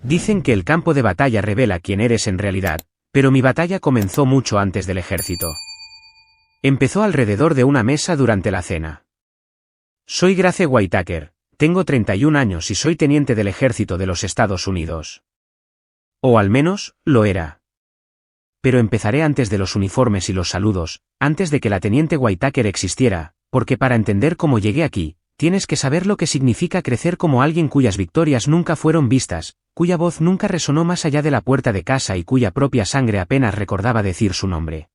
Dicen que el campo de batalla revela quién eres en realidad, pero mi batalla comenzó mucho antes del ejército. Empezó alrededor de una mesa durante la cena. Soy Grace Whitaker, tengo 31 años y soy teniente del ejército de los Estados Unidos. O al menos, lo era. Pero empezaré antes de los uniformes y los saludos, antes de que la teniente Whitaker existiera, porque para entender cómo llegué aquí, tienes que saber lo que significa crecer como alguien cuyas victorias nunca fueron vistas, cuya voz nunca resonó más allá de la puerta de casa y cuya propia sangre apenas recordaba decir su nombre.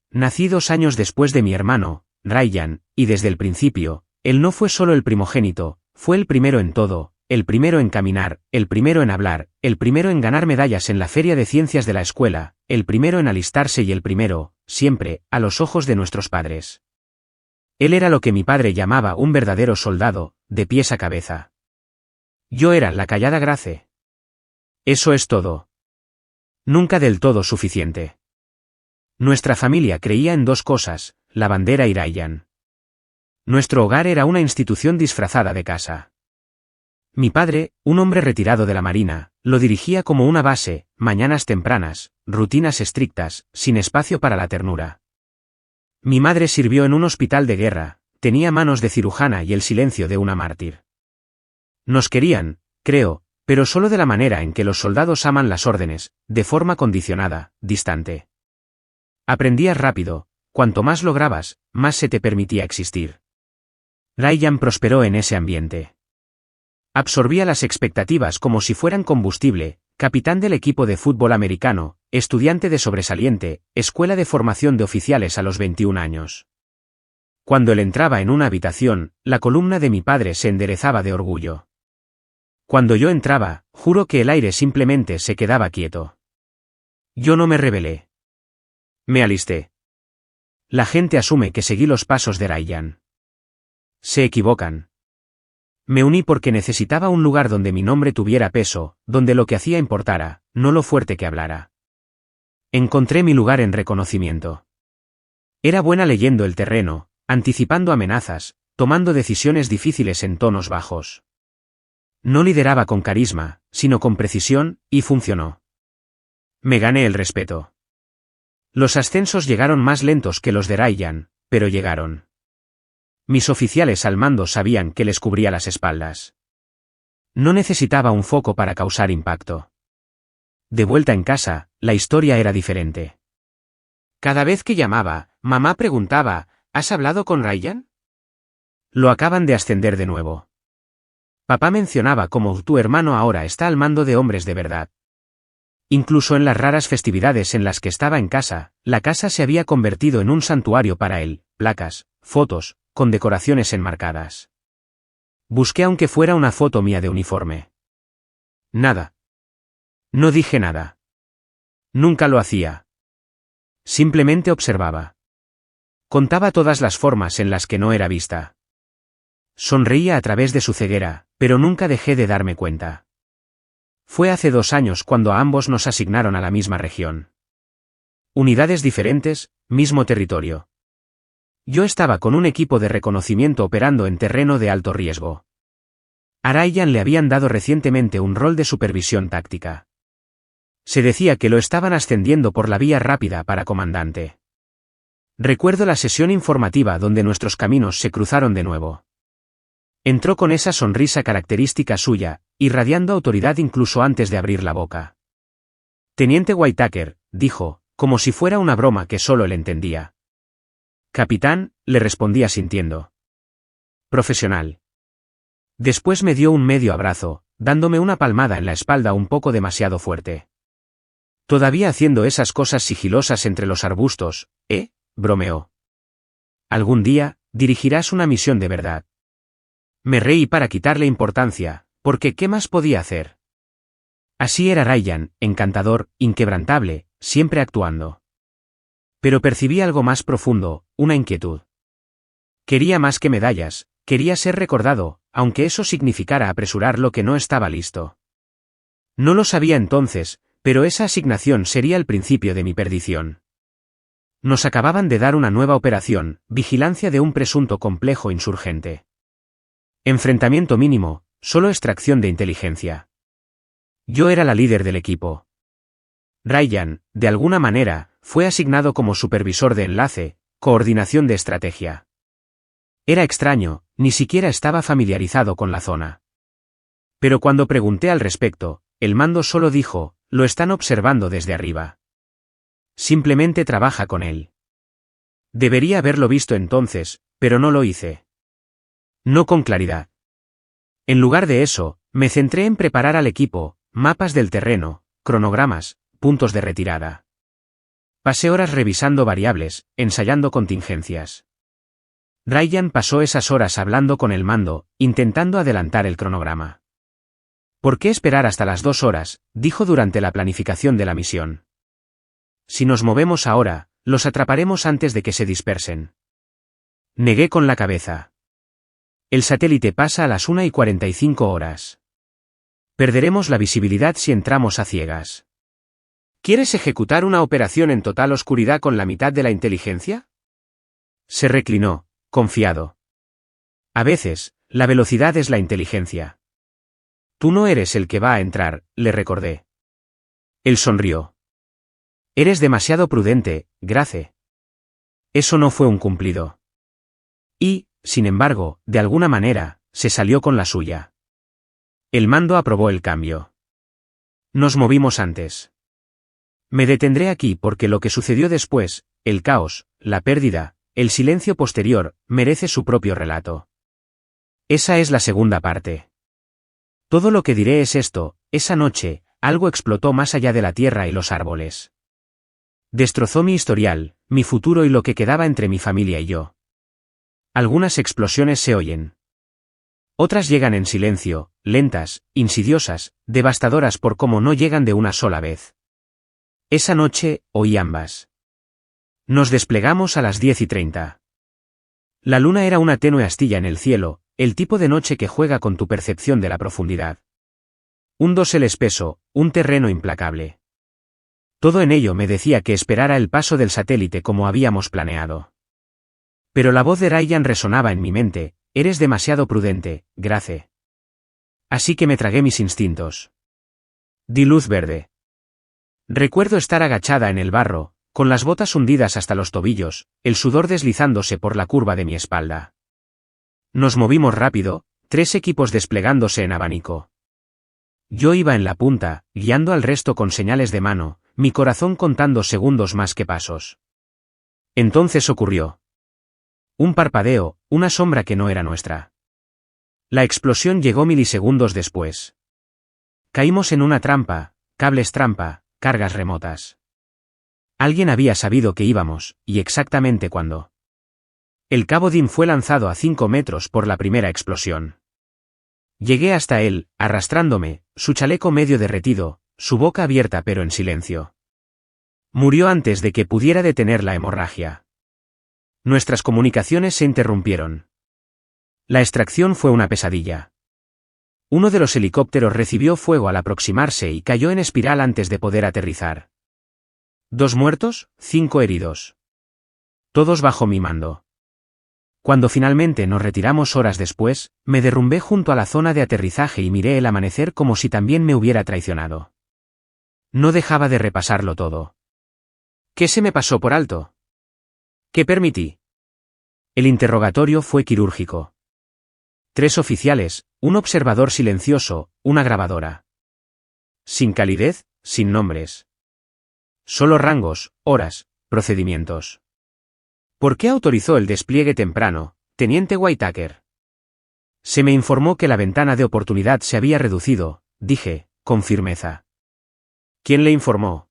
Nací 2 años después de mi hermano, Ryan, y desde el principio, él no fue solo el primogénito, fue el primero en todo, el primero en caminar, el primero en hablar, el primero en ganar medallas en la feria de ciencias de la escuela, el primero en alistarse y el primero, siempre, a los ojos de nuestros padres. Él era lo que mi padre llamaba un verdadero soldado, de pies a cabeza. Yo era la callada Grace. Eso es todo. Nunca del todo suficiente. Nuestra familia creía en 2 cosas, la bandera y Ryan. Nuestro hogar era una institución disfrazada de casa. Mi padre, un hombre retirado de la marina, lo dirigía como una base, mañanas tempranas, rutinas estrictas, sin espacio para la ternura. Mi madre sirvió en un hospital de guerra, tenía manos de cirujana y el silencio de una mártir. Nos querían, creo, pero solo de la manera en que los soldados aman las órdenes, de forma condicionada, distante. Aprendías rápido, cuanto más lograbas, más se te permitía existir. Ryan prosperó en ese ambiente. Absorbía las expectativas como si fueran combustible, capitán del equipo de fútbol americano, estudiante de sobresaliente, escuela de formación de oficiales a los 21 años. Cuando él entraba en una habitación, la columna de mi padre se enderezaba de orgullo. Cuando yo entraba, juro que el aire simplemente se quedaba quieto. Yo no me rebelé. Me alisté. La gente asume que seguí los pasos de Ryan. Se equivocan. Me uní porque necesitaba un lugar donde mi nombre tuviera peso, donde lo que hacía importara, no lo fuerte que hablara. Encontré mi lugar en reconocimiento. Era buena leyendo el terreno, anticipando amenazas, tomando decisiones difíciles en tonos bajos. No lideraba con carisma, sino con precisión, y funcionó. Me gané el respeto. Los ascensos llegaron más lentos que los de Ryan, pero llegaron. Mis oficiales al mando sabían que les cubría las espaldas. No necesitaba un foco para causar impacto. De vuelta en casa, la historia era diferente. Cada vez que llamaba, mamá preguntaba, ¿has hablado con Ryan? Lo acaban de ascender de nuevo. Papá mencionaba cómo tu hermano ahora está al mando de hombres de verdad. Incluso en las raras festividades en las que estaba en casa, la casa se había convertido en un santuario para él, placas, fotos, con decoraciones enmarcadas. Busqué aunque fuera una foto mía de uniforme. Nada. No dije nada. Nunca lo hacía. Simplemente observaba. Contaba todas las formas en las que no era vista. Sonreía a través de su ceguera, pero nunca dejé de darme cuenta. Fue hace 2 años cuando a ambos nos asignaron a la misma región. Unidades diferentes, mismo territorio. Yo estaba con un equipo de reconocimiento operando en terreno de alto riesgo. A Ryan le habían dado recientemente un rol de supervisión táctica. Se decía que lo estaban ascendiendo por la vía rápida para comandante. Recuerdo la sesión informativa donde nuestros caminos se cruzaron de nuevo. Entró con esa sonrisa característica suya, irradiando autoridad incluso antes de abrir la boca. Teniente Whitaker, dijo, como si fuera una broma que solo él entendía. Capitán, le respondí asintiendo. Profesional. Después me dio un medio abrazo, dándome una palmada en la espalda un poco demasiado fuerte. Todavía haciendo esas cosas sigilosas entre los arbustos, bromeó. Algún día, dirigirás una misión de verdad. Me reí para quitarle importancia, porque ¿qué más podía hacer? Así era Ryan, encantador, inquebrantable, siempre actuando. Pero percibí algo más profundo, una inquietud. Quería más que medallas, quería ser recordado, aunque eso significara apresurar lo que no estaba listo. No lo sabía entonces, pero esa asignación sería el principio de mi perdición. Nos acababan de dar una nueva operación, vigilancia de un presunto complejo insurgente. Enfrentamiento mínimo, solo extracción de inteligencia. Yo era la líder del equipo. Ryan, de alguna manera, fue asignado como supervisor de enlace, coordinación de estrategia. Era extraño, ni siquiera estaba familiarizado con la zona. Pero cuando pregunté al respecto, el mando solo dijo, lo están observando desde arriba. Simplemente trabaja con él. Debería haberlo visto entonces, pero no lo hice. No con claridad. En lugar de eso, me centré en preparar al equipo, mapas del terreno, cronogramas, puntos de retirada. Pasé horas revisando variables, ensayando contingencias. Ryan pasó esas horas hablando con el mando, intentando adelantar el cronograma. ¿Por qué esperar hasta las 2 horas?, dijo durante la planificación de la misión. Si nos movemos ahora, los atraparemos antes de que se dispersen. Negué con la cabeza. El satélite pasa a las 1:45. Perderemos la visibilidad si entramos a ciegas. ¿Quieres ejecutar una operación en total oscuridad con la mitad de la inteligencia? Se reclinó, confiado. A veces, la velocidad es la inteligencia. Tú no eres el que va a entrar, le recordé. Él sonrió. Eres demasiado prudente, Grace. Eso no fue un cumplido. Y, sin embargo, de alguna manera, se salió con la suya. El mando aprobó el cambio. Nos movimos antes. Me detendré aquí porque lo que sucedió después, el caos, la pérdida, el silencio posterior, merece su propio relato. Esa es la segunda parte. Todo lo que diré es esto: esa noche, algo explotó más allá de la tierra y los árboles. Destrozó mi historial, mi futuro y lo que quedaba entre mi familia y yo. Algunas explosiones se oyen. Otras llegan en silencio, lentas, insidiosas, devastadoras por cómo no llegan de una sola vez. Esa noche, oí ambas. Nos desplegamos a las 10:30. La luna era una tenue astilla en el cielo, el tipo de noche que juega con tu percepción de la profundidad. Un dosel espeso, un terreno implacable. Todo en ello me decía que esperara el paso del satélite como habíamos planeado. Pero la voz de Ryan resonaba en mi mente: eres demasiado prudente, Grace. Así que me tragué mis instintos. Di luz verde. Recuerdo estar agachada en el barro, con las botas hundidas hasta los tobillos, el sudor deslizándose por la curva de mi espalda. Nos movimos rápido, 3 equipos desplegándose en abanico. Yo iba en la punta, guiando al resto con señales de mano, mi corazón contando segundos más que pasos. Entonces ocurrió. Un parpadeo, una sombra que no era nuestra. La explosión llegó milisegundos después. Caímos en una trampa, cables trampa, cargas remotas. Alguien había sabido que íbamos, y exactamente cuándo. El cabo Dim fue lanzado a 5 metros por la primera explosión. Llegué hasta él, arrastrándome, su chaleco medio derretido, su boca abierta pero en silencio. Murió antes de que pudiera detener la hemorragia. Nuestras comunicaciones se interrumpieron. La extracción fue una pesadilla. Uno de los helicópteros recibió fuego al aproximarse y cayó en espiral antes de poder aterrizar. 2 muertos, 5 heridos. Todos bajo mi mando. Cuando finalmente nos retiramos horas después, me derrumbé junto a la zona de aterrizaje y miré el amanecer como si también me hubiera traicionado. No dejaba de repasarlo todo. ¿Qué se me pasó por alto? ¿Qué permití? El interrogatorio fue quirúrgico. 3 oficiales, un observador silencioso, una grabadora. Sin calidez, sin nombres. Solo rangos, horas, procedimientos. ¿Por qué autorizó el despliegue temprano, teniente Whitaker? Se me informó que la ventana de oportunidad se había reducido, dije, con firmeza. ¿Quién le informó?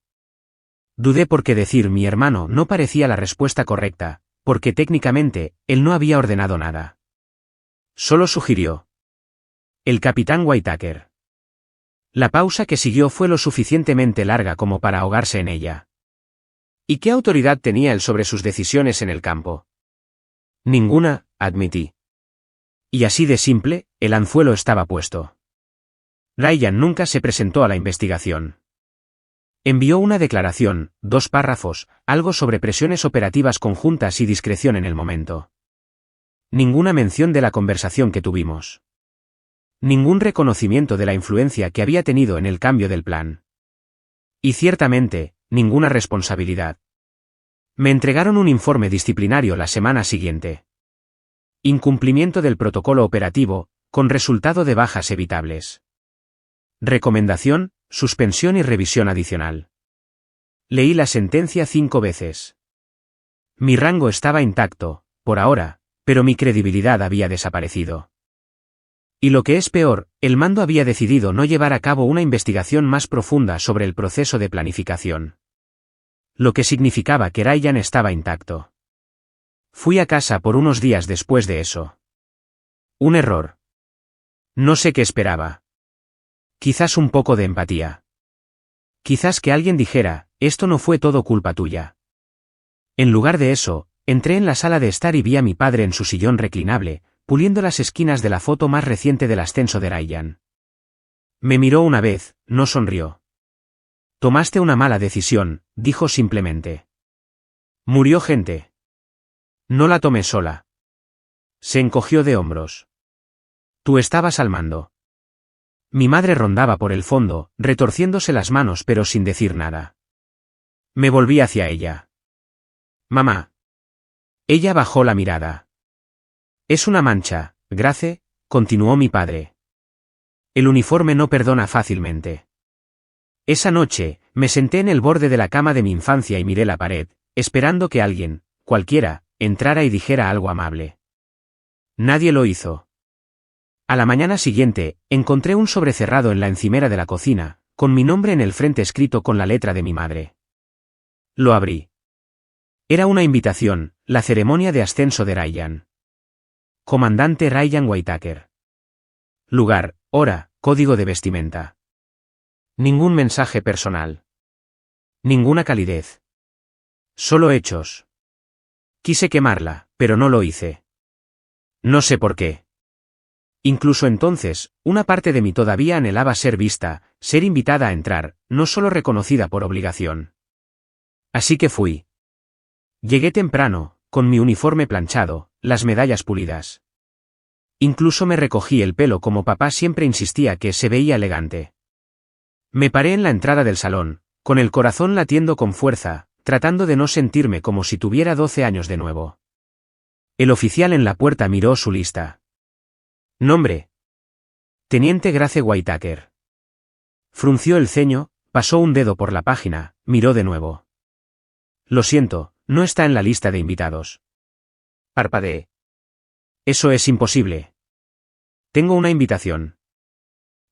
Dudé porque decir mi hermano no parecía la respuesta correcta, porque técnicamente, él no había ordenado nada. Solo sugirió. El capitán Whitaker. La pausa que siguió fue lo suficientemente larga como para ahogarse en ella. ¿Y qué autoridad tenía él sobre sus decisiones en el campo? Ninguna, admití. Y así de simple, el anzuelo estaba puesto. Ryan nunca se presentó a la investigación. Envió una declaración, 2 párrafos, algo sobre presiones operativas conjuntas y discreción en el momento. Ninguna mención de la conversación que tuvimos. Ningún reconocimiento de la influencia que había tenido en el cambio del plan. Y ciertamente, ninguna responsabilidad. Me entregaron un informe disciplinario la semana siguiente. Incumplimiento del protocolo operativo, con resultado de bajas evitables. Recomendación, suspensión y revisión adicional. Leí la sentencia 5 veces. Mi rango estaba intacto, por ahora, pero mi credibilidad había desaparecido. Y lo que es peor, el mando había decidido no llevar a cabo una investigación más profunda sobre el proceso de planificación. Lo que significaba que Ryan estaba intacto. Fui a casa por unos días después de eso. Un error. No sé qué esperaba. Quizás un poco de empatía. Quizás que alguien dijera, esto no fue todo culpa tuya. En lugar de eso, entré en la sala de estar y vi a mi padre en su sillón reclinable, puliendo las esquinas de la foto más reciente del ascenso de Ryan. Me miró una vez, no sonrió. Tomaste una mala decisión, dijo simplemente. Murió gente. No la tomé sola. Se encogió de hombros. Tú estabas al mando. Mi madre rondaba por el fondo, retorciéndose las manos pero sin decir nada. Me volví hacia ella. Mamá. Ella bajó la mirada. Es una mancha, Grace, continuó mi padre. El uniforme no perdona fácilmente. Esa noche, me senté en el borde de la cama de mi infancia y miré la pared, esperando que alguien, cualquiera, entrara y dijera algo amable. Nadie lo hizo. A la mañana siguiente, encontré un sobre cerrado en la encimera de la cocina, con mi nombre en el frente escrito con la letra de mi madre. Lo abrí. Era una invitación, la ceremonia de ascenso de Ryan. Comandante Ryan Whitaker. Lugar, hora, código de vestimenta. Ningún mensaje personal. Ninguna calidez. Solo hechos. Quise quemarla, pero no lo hice. No sé por qué. Incluso entonces, una parte de mí todavía anhelaba ser vista, ser invitada a entrar, no solo reconocida por obligación. Así que fui. Llegué temprano, con mi uniforme planchado, las medallas pulidas. Incluso me recogí el pelo como papá siempre insistía que se veía elegante. Me paré en la entrada del salón, con el corazón latiendo con fuerza, tratando de no sentirme como si tuviera 12 años de nuevo. El oficial en la puerta miró su lista. Nombre. Teniente Grace Whitaker. Frunció el ceño, pasó un dedo por la página, miró de nuevo. Lo siento, no está en la lista de invitados. Parpadeé. Eso es imposible. Tengo una invitación.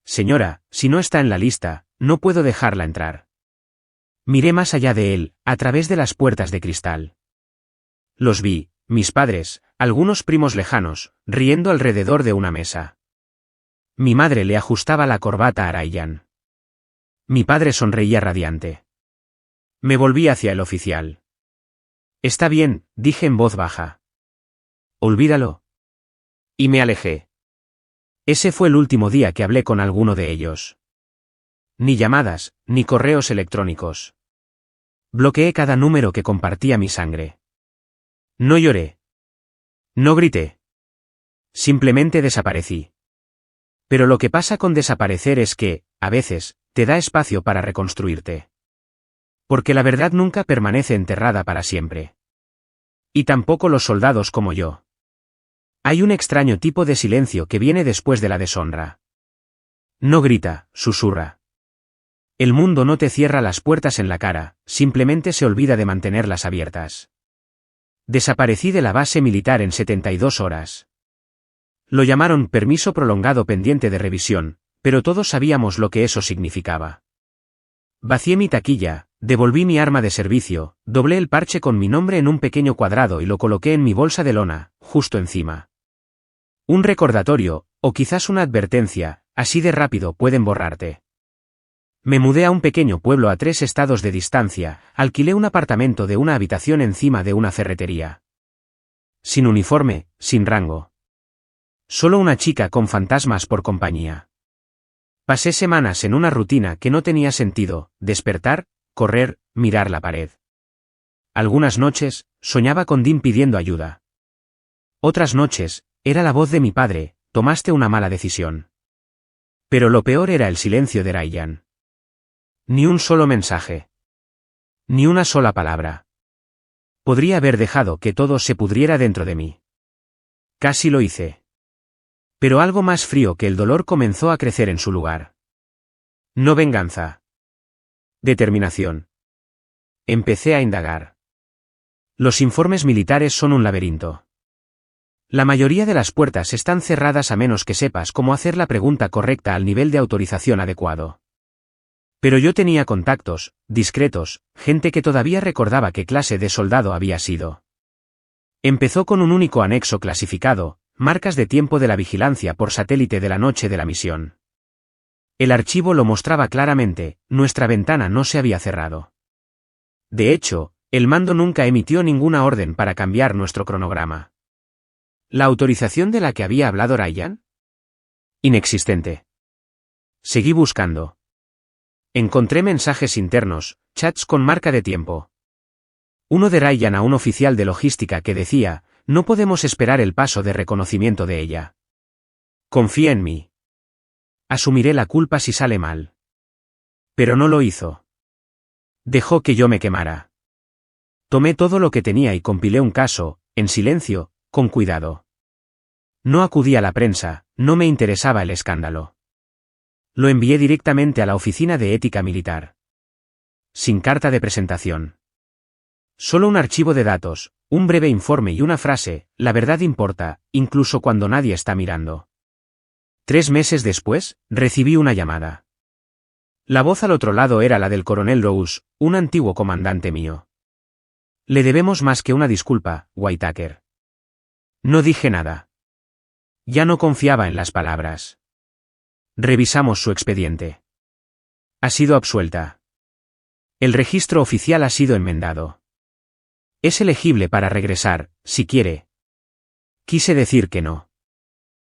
Señora, si no está en la lista, no puedo dejarla entrar. Miré más allá de él, a través de las puertas de cristal. Los vi, mis padres, algunos primos lejanos, riendo alrededor de una mesa. Mi madre le ajustaba la corbata a Ryan. Mi padre sonreía radiante. Me volví hacia el oficial. Está bien, dije en voz baja. Olvídalo. Y me alejé. Ese fue el último día que hablé con alguno de ellos. Ni llamadas, ni correos electrónicos. Bloqueé cada número que compartía mi sangre. No lloré. No grité. Simplemente desaparecí. Pero lo que pasa con desaparecer es que, a veces, te da espacio para reconstruirte. Porque la verdad nunca permanece enterrada para siempre. Y tampoco los soldados como yo. Hay un extraño tipo de silencio que viene después de la deshonra. No grita, susurra. El mundo no te cierra las puertas en la cara, simplemente se olvida de mantenerlas abiertas. Desaparecí de la base militar en 72 horas. Lo llamaron permiso prolongado pendiente de revisión, pero todos sabíamos lo que eso significaba. Vacié mi taquilla, devolví mi arma de servicio, doblé el parche con mi nombre en un pequeño cuadrado y lo coloqué en mi bolsa de lona, justo encima. Un recordatorio, o quizás una advertencia, así de rápido pueden borrarte. Me mudé a un pequeño pueblo a 3 estados de distancia, alquilé un apartamento de una habitación encima de una ferretería. Sin uniforme, sin rango. Solo una chica con fantasmas por compañía. Pasé semanas en una rutina que no tenía sentido, despertar, correr, mirar la pared. Algunas noches, soñaba con Dean pidiendo ayuda. Otras noches, era la voz de mi padre, tomaste una mala decisión. Pero lo peor era el silencio de Ryan. Ni un solo mensaje. Ni una sola palabra. Podría haber dejado que todo se pudriera dentro de mí. Casi lo hice. Pero algo más frío que el dolor comenzó a crecer en su lugar. No venganza. Determinación. Empecé a indagar. Los informes militares son un laberinto. La mayoría de las puertas están cerradas a menos que sepas cómo hacer la pregunta correcta al nivel de autorización adecuado. Pero yo tenía contactos, discretos, gente que todavía recordaba qué clase de soldado había sido. Empezó con un único anexo clasificado, marcas de tiempo de la vigilancia por satélite de la noche de la misión. El archivo lo mostraba claramente, nuestra ventana no se había cerrado. De hecho, el mando nunca emitió ninguna orden para cambiar nuestro cronograma. ¿La autorización de la que había hablado Ryan? Inexistente. Seguí buscando. Encontré mensajes internos, chats con marca de tiempo. Uno de Ryan a un oficial de logística que decía, no podemos esperar el paso de reconocimiento de ella. Confía en mí. Asumiré la culpa si sale mal. Pero no lo hizo. Dejó que yo me quemara. Tomé todo lo que tenía y compilé un caso, en silencio, con cuidado. No acudí a la prensa, no me interesaba el escándalo. Lo envié directamente a la Oficina de Ética Militar. Sin carta de presentación. Solo un archivo de datos, un breve informe y una frase, la verdad importa, incluso cuando nadie está mirando. 3 meses después, recibí una llamada. La voz al otro lado era la del coronel Rose, un antiguo comandante mío. Le debemos más que una disculpa, Whitaker. No dije nada. Ya no confiaba en las palabras. Revisamos su expediente. Ha sido absuelta. El registro oficial ha sido enmendado. Es elegible para regresar, si quiere. Quise decir que no.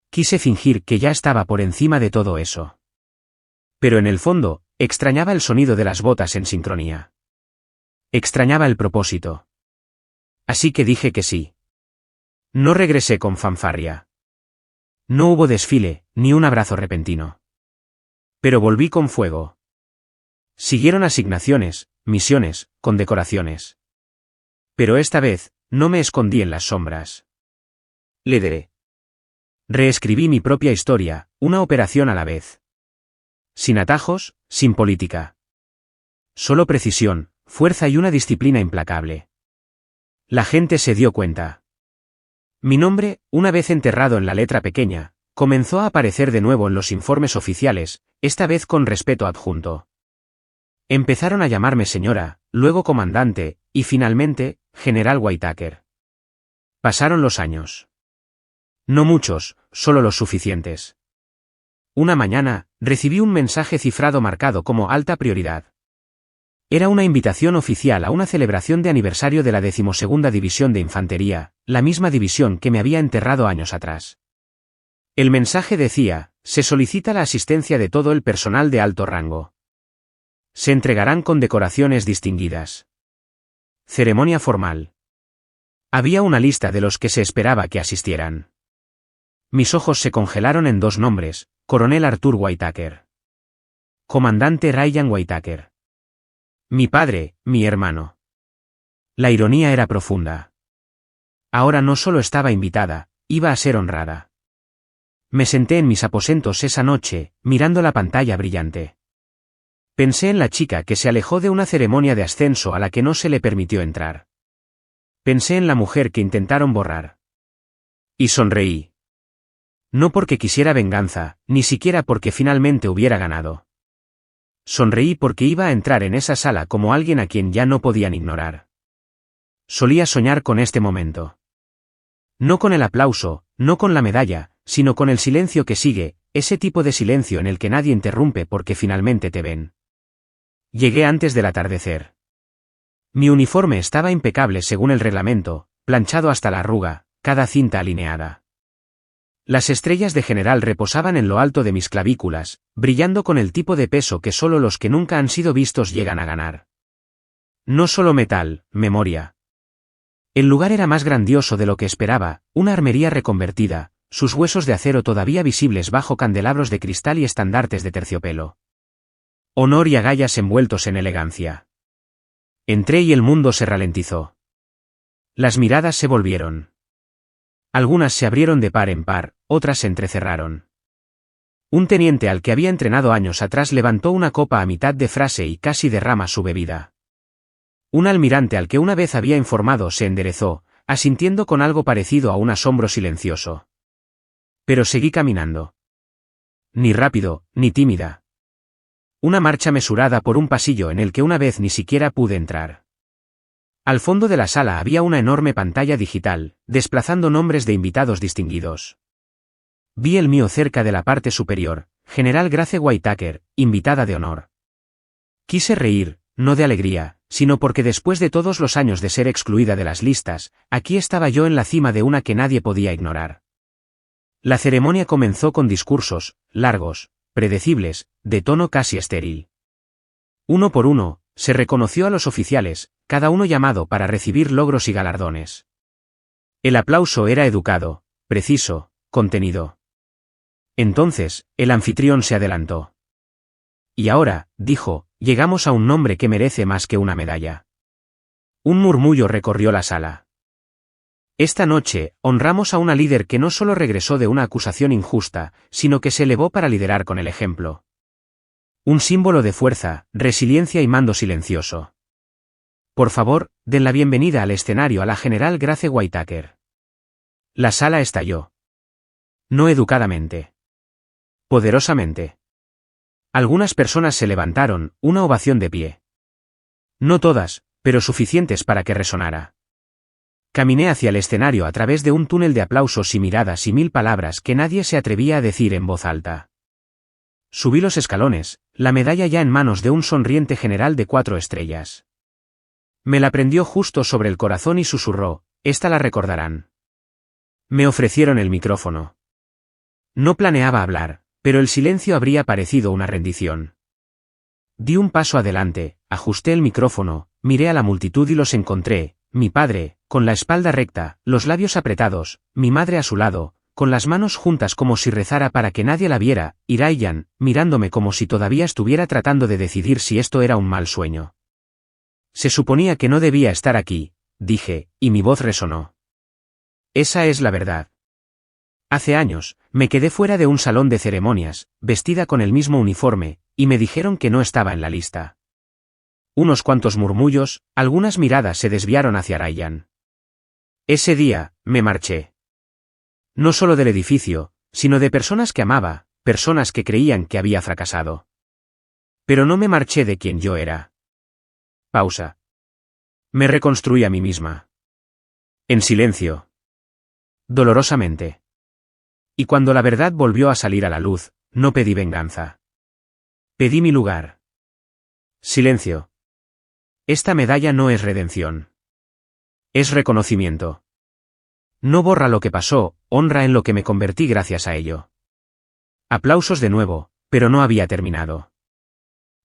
Quise fingir que ya estaba por encima de todo eso. Pero en el fondo, extrañaba el sonido de las botas en sincronía. Extrañaba el propósito. Así que dije que sí. No regresé con fanfarria. No hubo desfile, ni un abrazo repentino. Pero volví con fuego. Siguieron asignaciones, misiones, condecoraciones. Pero esta vez, no me escondí en las sombras. Lideré. Reescribí mi propia historia, una operación a la vez. Sin atajos, sin política. Solo precisión, fuerza y una disciplina implacable. La gente se dio cuenta. Mi nombre, una vez enterrado en la letra pequeña, comenzó a aparecer de nuevo en los informes oficiales, esta vez con respeto adjunto. Empezaron a llamarme señora, luego comandante, y finalmente, general Whitaker. Pasaron los años. No muchos, solo los suficientes. Una mañana, recibí un mensaje cifrado marcado como alta prioridad. Era una invitación oficial a una celebración de aniversario de la 12ª División de Infantería, la misma división que me había enterrado años atrás. El mensaje decía, se solicita la asistencia de todo el personal de alto rango. Se entregarán condecoraciones distinguidas. Ceremonia formal. Había una lista de los que se esperaba que asistieran. Mis ojos se congelaron en 2 nombres, Coronel Arthur Whitaker. Comandante Ryan Whitaker. Mi padre, mi hermano. La ironía era profunda. Ahora no solo estaba invitada, iba a ser honrada. Me senté en mis aposentos esa noche, mirando la pantalla brillante. Pensé en la chica que se alejó de una ceremonia de ascenso a la que no se le permitió entrar. Pensé en la mujer que intentaron borrar. Y sonreí. No porque quisiera venganza, ni siquiera porque finalmente hubiera ganado. Sonreí porque iba a entrar en esa sala como alguien a quien ya no podían ignorar. Solía soñar con este momento. No con el aplauso, no con la medalla, sino con el silencio que sigue, ese tipo de silencio en el que nadie interrumpe porque finalmente te ven. Llegué antes del atardecer. Mi uniforme estaba impecable según el reglamento, planchado hasta la arruga, cada cinta alineada. Las estrellas de general reposaban en lo alto de mis clavículas, brillando con el tipo de peso que solo los que nunca han sido vistos llegan a ganar. No solo metal, memoria. El lugar era más grandioso de lo que esperaba, una armería reconvertida, sus huesos de acero todavía visibles bajo candelabros de cristal y estandartes de terciopelo. Honor y agallas envueltos en elegancia. Entré y el mundo se ralentizó. Las miradas se volvieron. Algunas se abrieron de par en par, otras se entrecerraron. Un teniente al que había entrenado años atrás levantó una copa a mitad de frase y casi derrama su bebida. Un almirante al que una vez había informado se enderezó, asintiendo con algo parecido a un asombro silencioso. Pero seguí caminando. Ni rápido, ni tímida. Una marcha mesurada por un pasillo en el que una vez ni siquiera pude entrar. Al fondo de la sala había una enorme pantalla digital, desplazando nombres de invitados distinguidos. Vi el mío cerca de la parte superior, General Grace Whitaker, invitada de honor. Quise reír, no de alegría, sino porque después de todos los años de ser excluida de las listas, aquí estaba yo en la cima de una que nadie podía ignorar. La ceremonia comenzó con discursos, largos, predecibles, de tono casi estéril. Uno por uno, se reconoció a los oficiales, cada uno llamado para recibir logros y galardones. El aplauso era educado, preciso, contenido. Entonces, el anfitrión se adelantó. Y ahora, dijo, llegamos a un nombre que merece más que una medalla. Un murmullo recorrió la sala. Esta noche, honramos a una líder que no solo regresó de una acusación injusta, sino que se elevó para liderar con el ejemplo. Un símbolo de fuerza, resiliencia y mando silencioso. Por favor, den la bienvenida al escenario a la General Grace Whitaker. La sala estalló. No educadamente. Poderosamente. Algunas personas se levantaron, una ovación de pie. No todas, pero suficientes para que resonara. Caminé hacia el escenario a través de un túnel de aplausos y miradas y 1000 palabras que nadie se atrevía a decir en voz alta. Subí los escalones, la medalla ya en manos de un sonriente general de 4 estrellas. Me la prendió justo sobre el corazón y susurró, esta la recordarán. Me ofrecieron el micrófono. No planeaba hablar, pero el silencio habría parecido una rendición. Di un paso adelante, ajusté el micrófono, miré a la multitud y los encontré, mi padre, con la espalda recta, los labios apretados, mi madre a su lado, con las manos juntas como si rezara para que nadie la viera, y Ryan, mirándome como si todavía estuviera tratando de decidir si esto era un mal sueño. Se suponía que no debía estar aquí, dije, y mi voz resonó. Esa es la verdad. Hace años, me quedé fuera de un salón de ceremonias, vestida con el mismo uniforme, y me dijeron que no estaba en la lista. Unos cuantos murmullos, algunas miradas se desviaron hacia Ryan. Ese día, me marché. No solo del edificio, sino de personas que amaba, personas que creían que había fracasado. Pero no me marché de quien yo era. Pausa. Me reconstruí a mí misma. En silencio. Dolorosamente. Y cuando la verdad volvió a salir a la luz, no pedí venganza. Pedí mi lugar. Silencio. Esta medalla no es redención. Es reconocimiento. No borra lo que pasó, honra en lo que me convertí gracias a ello. Aplausos de nuevo, pero no había terminado.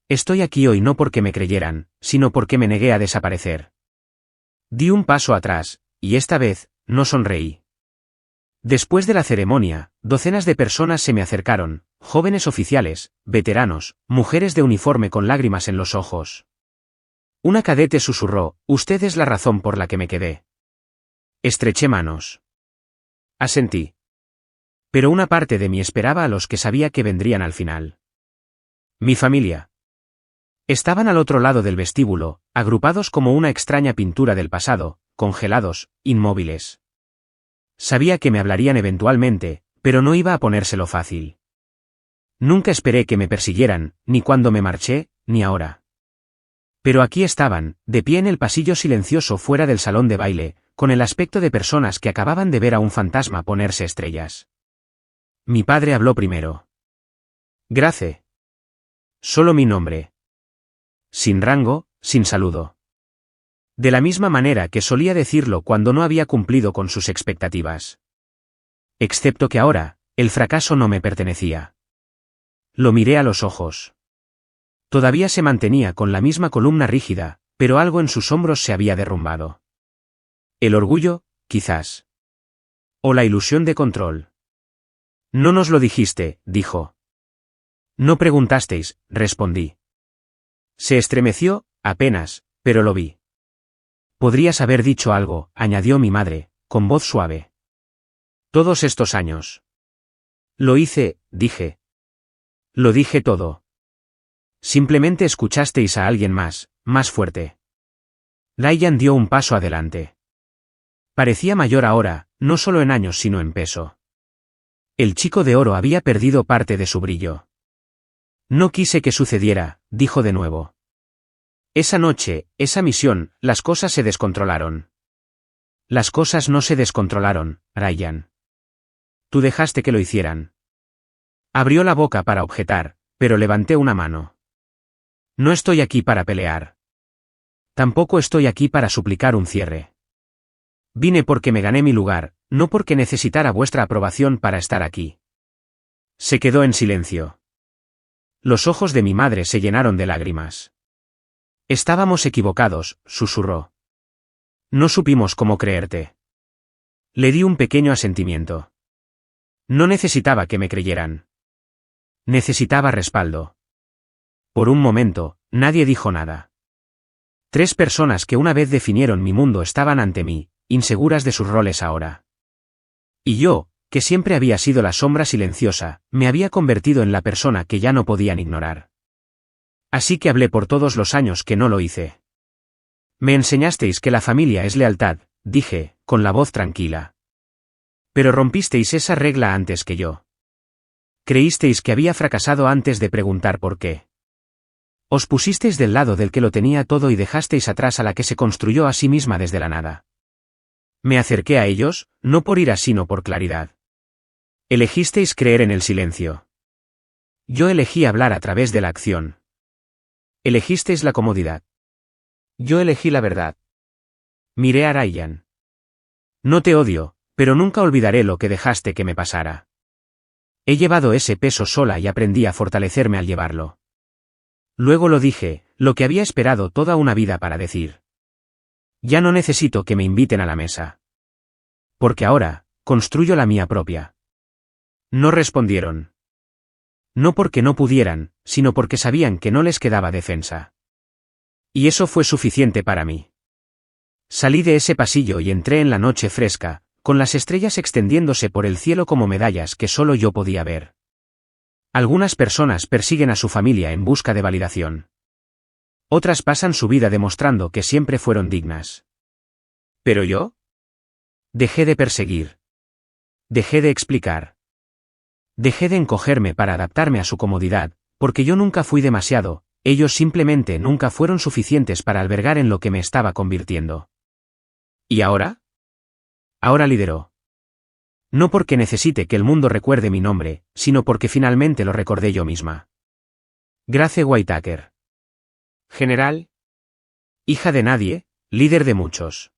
Estoy aquí hoy no porque me creyeran, sino porque me negué a desaparecer. Di un paso atrás, y esta vez, no sonreí. Después de la ceremonia, docenas de personas se me acercaron, jóvenes oficiales, veteranos, mujeres de uniforme con lágrimas en los ojos. Una cadete susurró, usted es la razón por la que me quedé. Estreché manos. Asentí. Pero una parte de mí esperaba a los que sabía que vendrían al final. Mi familia. Estaban al otro lado del vestíbulo, agrupados como una extraña pintura del pasado, congelados, inmóviles. Sabía que me hablarían eventualmente, pero no iba a ponérselo fácil. Nunca esperé que me persiguieran, ni cuando me marché, ni ahora. Pero aquí estaban, de pie en el pasillo silencioso fuera del salón de baile, con el aspecto de personas que acababan de ver a un fantasma ponerse estrellas. Mi padre habló primero. Grace. Solo mi nombre. Sin rango, sin saludo. De la misma manera que solía decirlo cuando no había cumplido con sus expectativas. Excepto que ahora, el fracaso no me pertenecía. Lo miré a los ojos. Todavía se mantenía con la misma columna rígida, pero algo en sus hombros se había derrumbado. El orgullo, quizás. O la ilusión de control. No nos lo dijiste, dijo. No preguntasteis, respondí. Se estremeció, apenas, pero lo vi. Podrías haber dicho algo, añadió mi madre, con voz suave. Todos estos años. Lo hice, dije. Lo dije todo. Simplemente escuchasteis a alguien más fuerte. Ryan dio un paso adelante. Parecía mayor ahora, no solo en años sino en peso. El chico de oro había perdido parte de su brillo. No quise que sucediera, dijo de nuevo. Esa noche, esa misión, las cosas se descontrolaron. Las cosas no se descontrolaron, Ryan. Tú dejaste que lo hicieran. Abrió la boca para objetar, pero levanté una mano. No estoy aquí para pelear. Tampoco estoy aquí para suplicar un cierre. Vine porque me gané mi lugar, no porque necesitara vuestra aprobación para estar aquí. Se quedó en silencio. Los ojos de mi madre se llenaron de lágrimas. Estábamos equivocados, susurró. No supimos cómo creerte. Le di un pequeño asentimiento. No necesitaba que me creyeran. Necesitaba respaldo. Por un momento, nadie dijo nada. 3 personas que una vez definieron mi mundo estaban ante mí, inseguras de sus roles ahora. Y yo, que siempre había sido la sombra silenciosa, me había convertido en la persona que ya no podían ignorar. Así que hablé por todos los años que no lo hice. Me enseñasteis que la familia es lealtad, dije, con la voz tranquila. Pero rompisteis esa regla antes que yo. Creísteis que había fracasado antes de preguntar por qué. Os pusisteis del lado del que lo tenía todo y dejasteis atrás a la que se construyó a sí misma desde la nada. Me acerqué a ellos, no por ira sino por claridad. Elegisteis creer en el silencio. Yo elegí hablar a través de la acción. Elegisteis la comodidad. Yo elegí la verdad. Miré a Ryan. No te odio, pero nunca olvidaré lo que dejaste que me pasara. He llevado ese peso sola y aprendí a fortalecerme al llevarlo. Luego lo dije, lo que había esperado toda una vida para decir. Ya no necesito que me inviten a la mesa. Porque ahora, construyo la mía propia. No respondieron. No porque no pudieran, sino porque sabían que no les quedaba defensa. Y eso fue suficiente para mí. Salí de ese pasillo y entré en la noche fresca, con las estrellas extendiéndose por el cielo como medallas que solo yo podía ver. Algunas personas persiguen a su familia en busca de validación. Otras pasan su vida demostrando que siempre fueron dignas. ¿Pero yo? Dejé de perseguir. Dejé de explicar. Dejé de encogerme para adaptarme a su comodidad, porque yo nunca fui demasiado, ellos simplemente nunca fueron suficientes para albergar en lo que me estaba convirtiendo. ¿Y ahora? Ahora lidero. No porque necesite que el mundo recuerde mi nombre, sino porque finalmente lo recordé yo misma. Grace Whitaker. General. Hija de nadie, líder de muchos.